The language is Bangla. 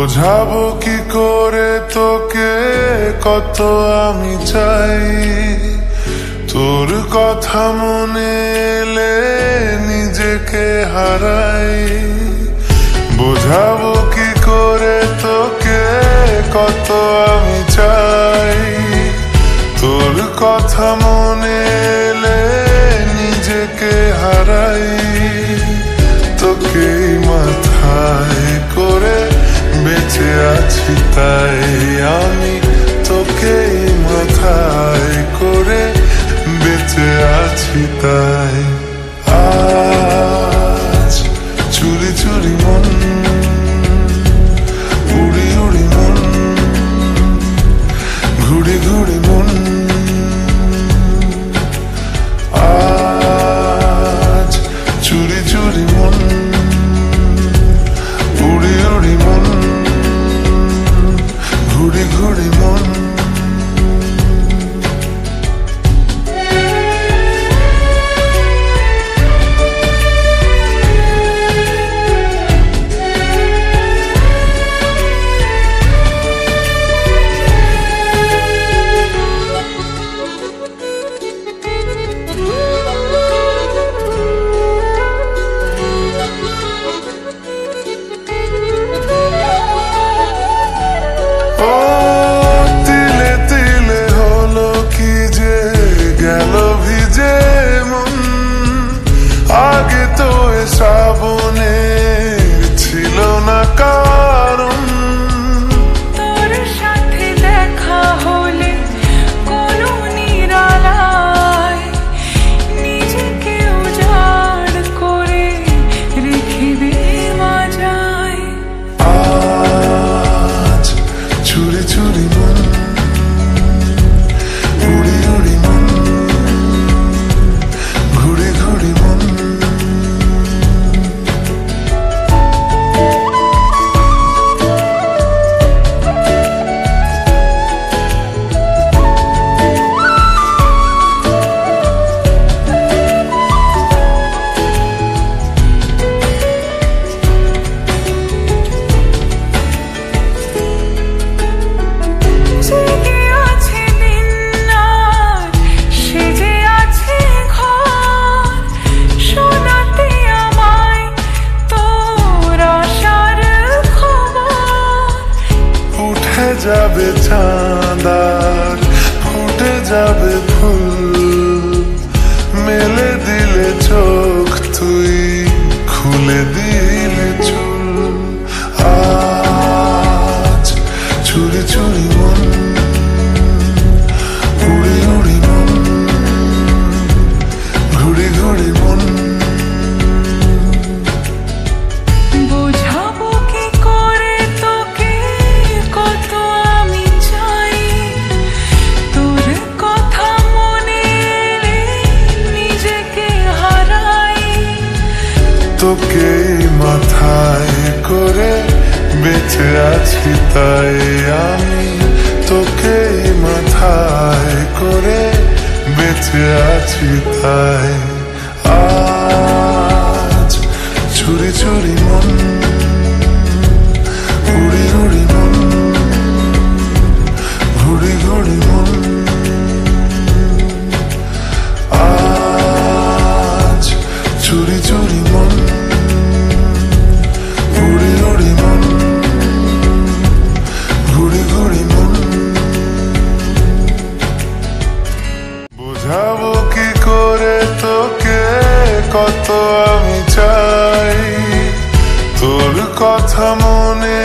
বোঝাবো কি করে তোকে কত আমি চাই, তোর কথা মনে এলে নিজেকে হারাই। বোঝাবো কি করে তোকে কত আমি চাই, তোর কথা মনে এলে নিজেকে হারাই। তোকে মাথায় করে বেঁচে আছি তাই আমি, তোকে মাথায় করে বেঁচে আছি তাই। আজ চুরি চুরি মন, উড়ি উড়ি মন, ঘুড়ি ঘুড়ি মন। আজ চুরি চুরি মন, উড়ি উড়ি মন, ঘুড়ি ঘুড়ি মন। আগে তো শ্রাবণে ছিল না কারণ, তোর সাথে দেখা হলে কোনো নিরালায় নিজেকে উজাড় করে রেখে দে মাজায়। আজ চুরি চুরি মন, উড়ি উড়ি মন, ঘুড়ি ঘুড়ি মন। যাবে চাঁদার ফুটে যাবে ফুল, মেলে দিলে চোখ তুই খুলে দিলে চুল। আজ চুরি চুরি মন, উড়ি উড়ি মন, ঘুড়ি ঘুড়ি মন। বোঝাবো কি করে তোকে কত আমি চাই, তোর কথা মনে এলে নিজেকে হারাই। তোকে মাথায় করে বেঁচে আছি তাই আমি, তোকে মাথায় করে বেঁচে আছি তাই। আজ চুরি চুরি মন, উড়ি উড়ি মন, ঘুড়ি ঘুড়ি মন। আজ চুরি চুরি মন, উড়ি উড়ি মন, ঘুড়ি ঘুড়ি মন। বোঝাবো কি করে তোকে কত আমি চাই, তোর কথা মনে